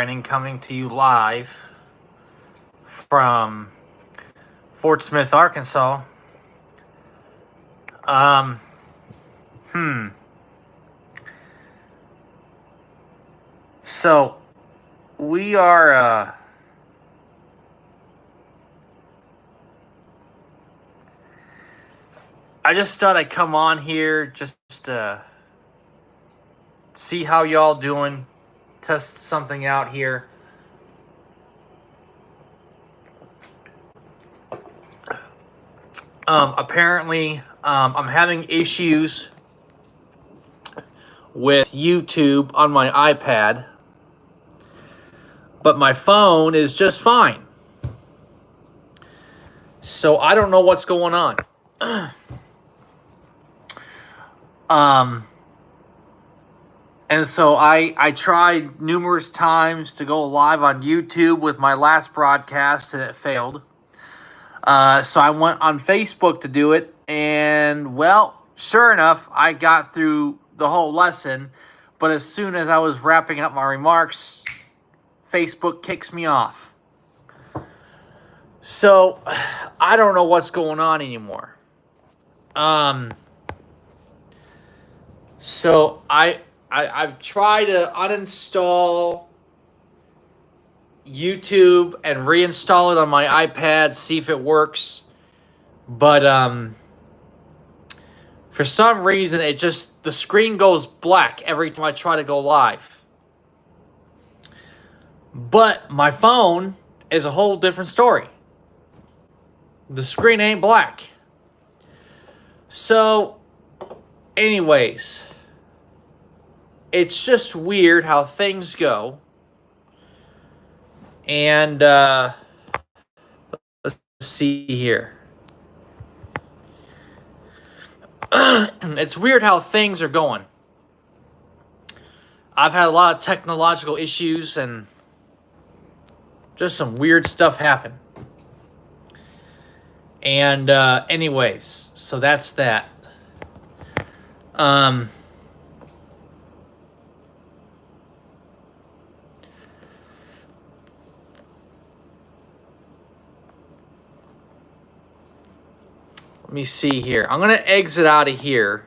and coming to you live from Fort Smith, Arkansas. Um, So we are. I just thought I'd come on here just to see how y'all doing, test something out here. Apparently, I'm having issues with YouTube on my iPad, but my phone is just fine. So I don't know what's going on. And so I tried numerous times to go live on YouTube with my last broadcast, and it failed. So I went on Facebook to do it, and well, sure enough, I got through the whole lesson. But as soon as I was wrapping up my remarks, Facebook kicks me off. So I don't know what's going on anymore. So I've tried to uninstall YouTube and reinstall it on my iPad, see if it works. But for some reason, the screen goes black every time I try to go live. But my phone is a whole different story. The screen ain't black. So, anyways, it's just weird how things go. And let's see here. It's weird how things are going. I've had a lot of technological issues and just some weird stuff happen. And anyways, so that's that. Let me see here. I'm going to exit out of here.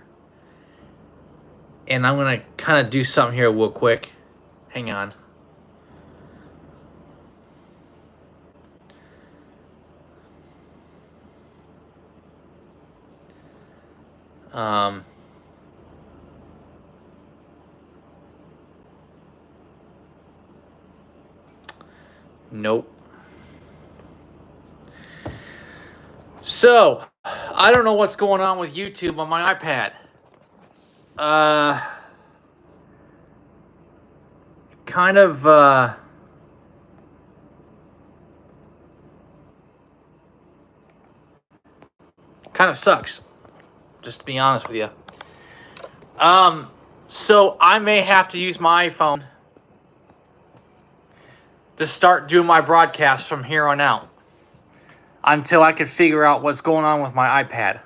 And I'm going to kind of do something here real quick. Hang on. Nope. So, I don't know what's going on with YouTube on my iPad. Kind of, sucks, just to be honest with you. So I may have to use my iPhone to start doing my broadcasts from here on out until I can figure out what's going on with my iPad.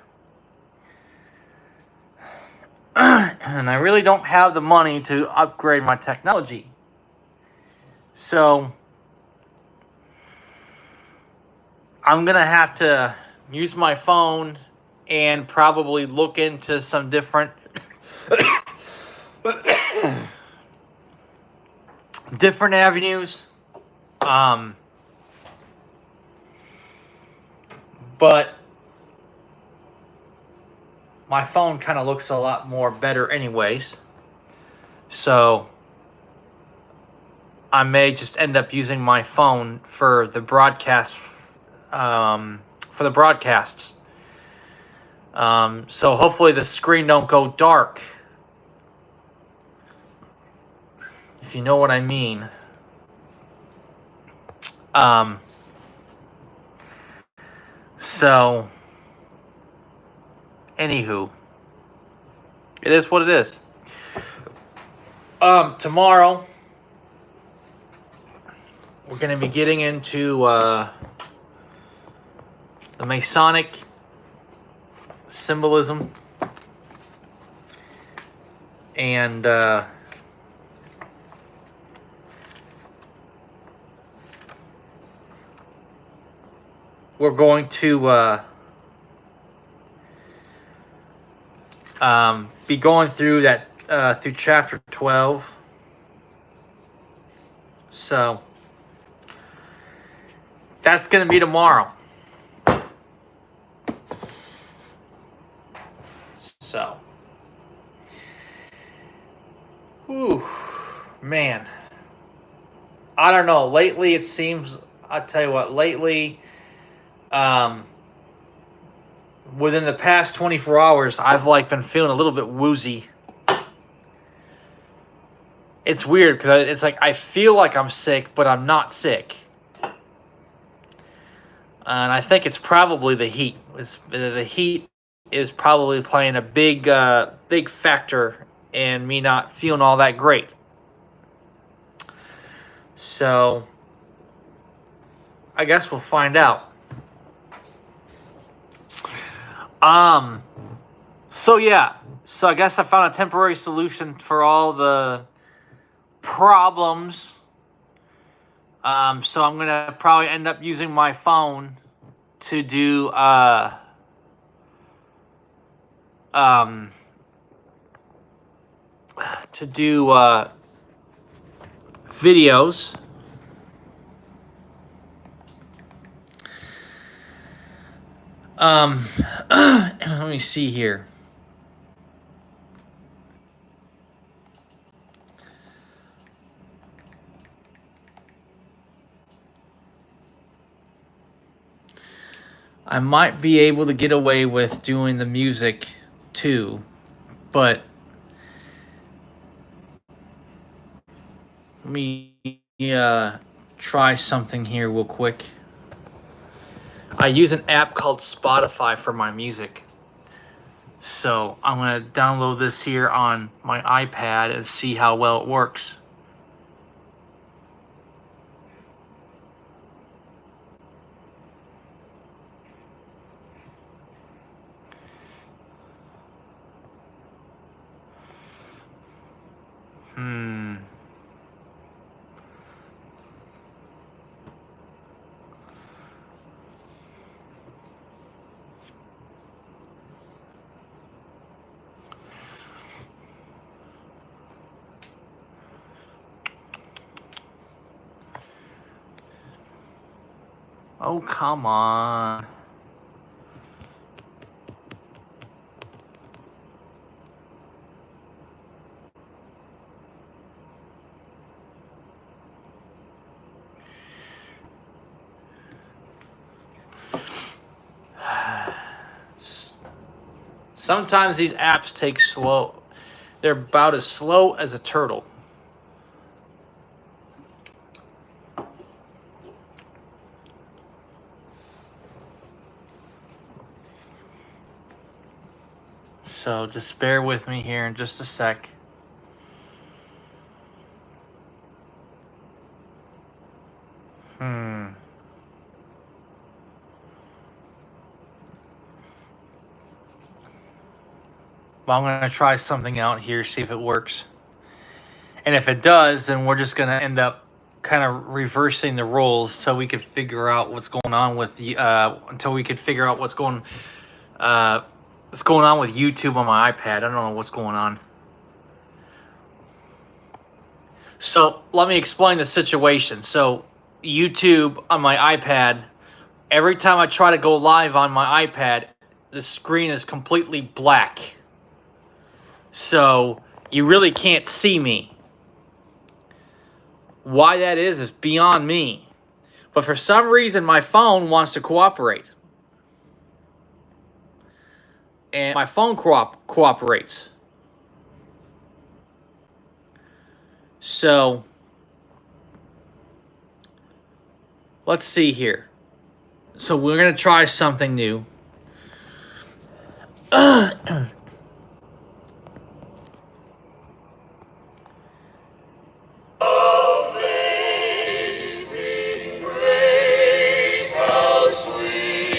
And I really don't have the money to upgrade my technology. So I'm going to have to use my phone and probably look into some different different avenues. But my phone kind of looks a lot more better anyways. So I may just end up using my phone for the broadcast, for the broadcasts. So hopefully the screen don't go dark, if you know what I mean. So, anywho, it is what it is. Tomorrow, we're going to be getting into the Masonic symbolism and we're going to be going through that through chapter 12. So that's going to be tomorrow. So, whew, man, I don't know. Lately, it seems, I'll tell you what, lately, within the past 24 hours, I've been feeling a little bit woozy. It's weird because it's like I feel like I'm sick, but I'm not sick. And I think it's probably the heat. The heat is probably playing a big factor in me not feeling all that great. So, I guess we'll find out. So yeah. So I guess I found a temporary solution for all the problems. So I'm gonna probably end up using my phone to do videos. Let me see here. I might be able to get away with doing the music too, but let me try something here real quick. I use an app called Spotify for my music. So I'm going to download this here on my iPad and see how well it works. Oh, come on. Sometimes these apps take slow. They're about as slow as a turtle. So just bear with me here in just a sec. Well, I'm going to try something out here, see if it works. And if it does, then we're just going to end up kind of reversing the roles until we could figure out what's going on with the until we could figure out what's going on with YouTube on my iPad. I don't know what's going on. So let me explain the situation. So YouTube on my iPad, every time I try to go live on my iPad, the screen is completely black. So you really can't see me. Why that is beyond me. But for some reason, my phone wants to cooperate. And my phone cooperates. So, let's see here. So we're going to try something new.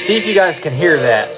See if you guys can hear that.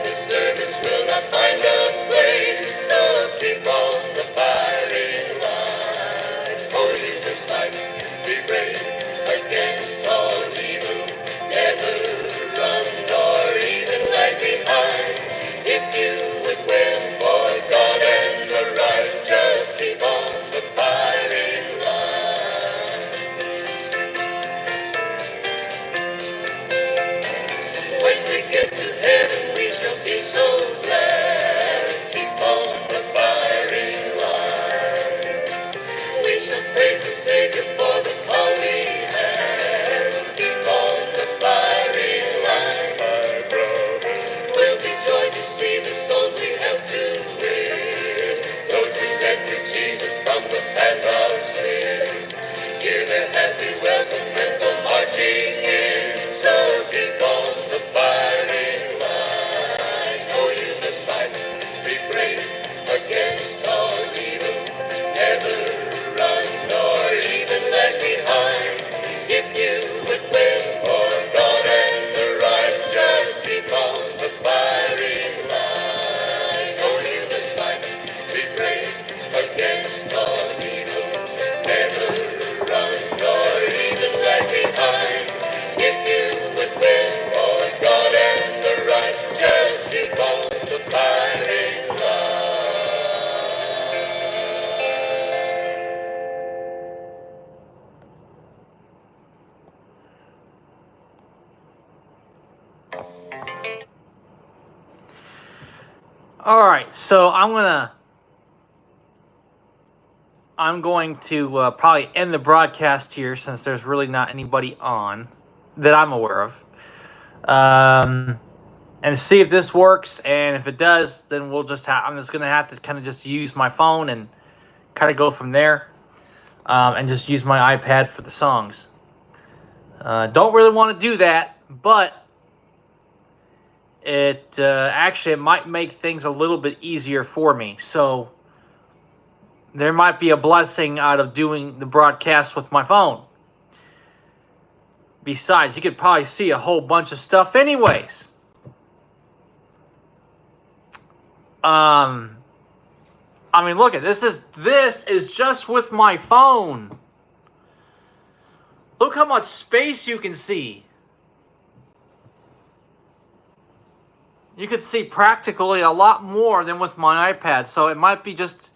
the service will not find a place, so keep on the firing line. Oh, you must fight, be brave against all evil. Never run nor even lag behind. If you would win for God and the right, just keep on the firing line. When we get to heaven, we shall be so glad. Keep on the firing line. We shall praise the Savior for the call we had. Keep on the firing line, my brother. We'll be joy to see the souls we help to win. Those who led to Jesus from the paths of sin. Hear their happy welcome and go marching in. So keep on the firing line. Oh, you must fight, be brave against all evil. Never run nor even lag behind. If you would win for God and the right, just keep on the firing line. Oh, you must fight, be brave against all evil. Never run nor even lag behind. If you would win for God and the right, just keep on the firing line. All right, so I'm going to probably end the broadcast here since there's really not anybody on that I'm aware of. And see if this works, and if it does, then I'm just going to have to kind of just use my phone and kind of go from there, and just use my iPad for the songs. Don't really want to do that, but it might make things a little bit easier for me. So there might be a blessing out of doing the broadcast with my phone. Besides, you could probably see a whole bunch of stuff anyways. I mean, look at this. This is just with my phone. Look how much space you can see. You could see practically a lot more than with my iPad. So it might be just...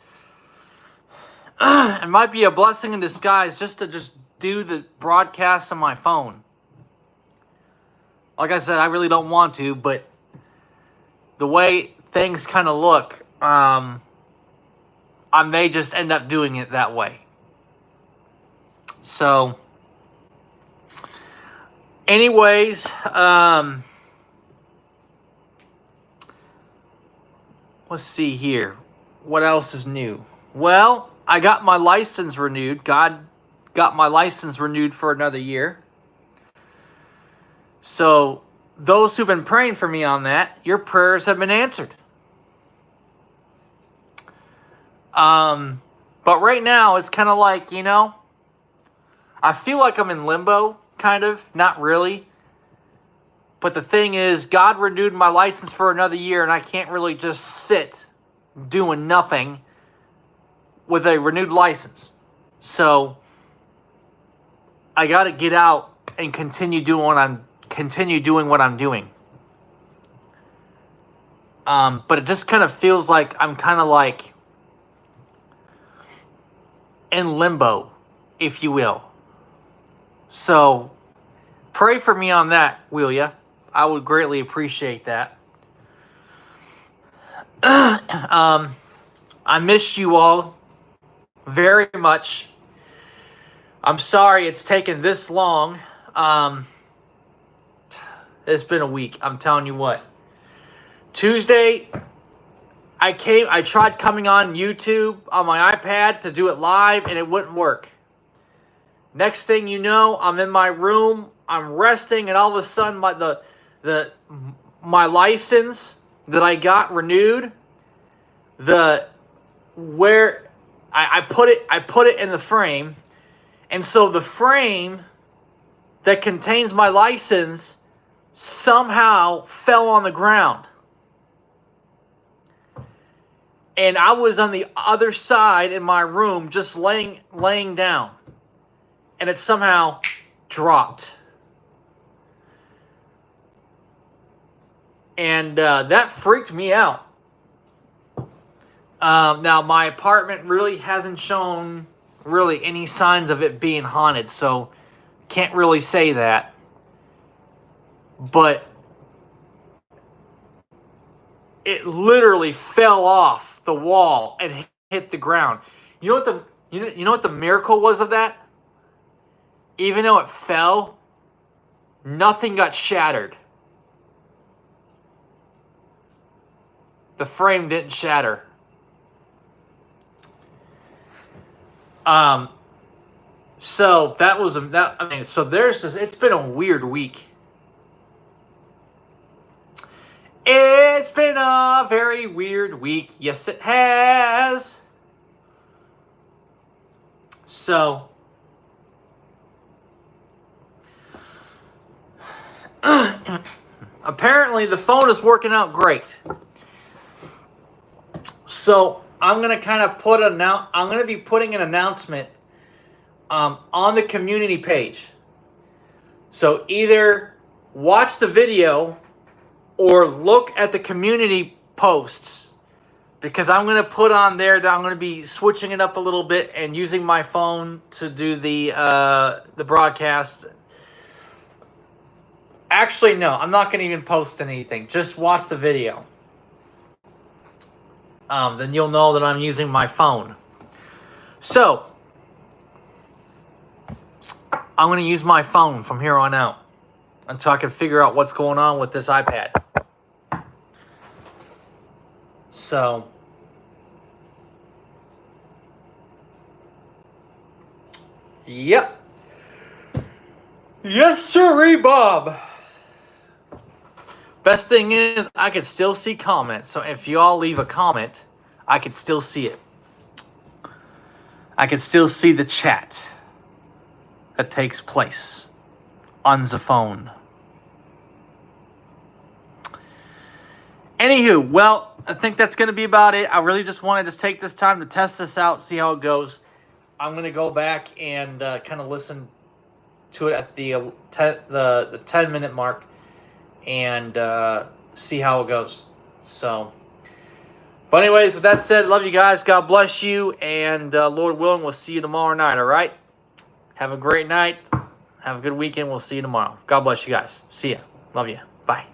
it might be a blessing in disguise just to do the broadcast on my phone. Like I said, I really don't want to, but the way things kind of look, I may just end up doing it that way. So, anyways, let's see here. What else is new? Well, I got my license renewed. God got my license renewed for another year. So, those who've been praying for me on that, your prayers have been answered. But right now, it's kind of like, I feel like I'm in limbo, kind of. Not really. But the thing is, God renewed my license for another year, and I can't really just sit doing nothing with a renewed license. So, I got to get out and continue doing what I'm doing. But it just kind of feels like I'm kind of like in limbo, if you will. So, pray for me on that, will ya? I would greatly appreciate that. I missed you all very much. I'm sorry it's taken this long. It's been a week. I'm telling you what. Tuesday, I tried coming on YouTube on my iPad to do it live, and it wouldn't work. Next thing you know, I'm in my room, I'm resting, and all of a sudden my license that I got renewed, I put it in the frame, and so the frame that contains my license somehow fell on the ground. And I was on the other side in my room just laying down. And it somehow dropped. And that freaked me out. Now, my apartment really hasn't shown really any signs of it being haunted, so can't really say that. But it literally fell off the wall and hit the ground. You know what the miracle was of that? Even though it fell, nothing got shattered. The frame didn't shatter. So that was that. I mean, so there's just, it's been a weird week. It's been a very weird week. Yes, it has. So apparently the phone is working out great. So I'm gonna kind of I'm gonna be putting an announcement on the community page. So either watch the video or look at the community posts, because I'm gonna put on there that I'm gonna be switching it up a little bit and using my phone to do the broadcast. Actually, no, I'm not gonna even post anything. Just watch the video. Then you'll know that I'm using my phone. So, I'm going to use my phone from here on out until I can figure out what's going on with this iPad. So, yep. Yes, sirree, Bob. Best thing is, I can still see comments. So if you all leave a comment, I can still see it. I can still see the chat that takes place on the phone. Anywho, well, I think that's going to be about it. I really just wanted to take this time to test this out, see how it goes. I'm going to go back and kind of listen to it at the 10-minute mark and see how it goes. So, but anyways, with that said, love you guys. God bless you. And Lord willing, we'll see you tomorrow night, all right? Have a great night. Have a good weekend. We'll see you tomorrow. God bless you guys. See ya. Love you. Bye.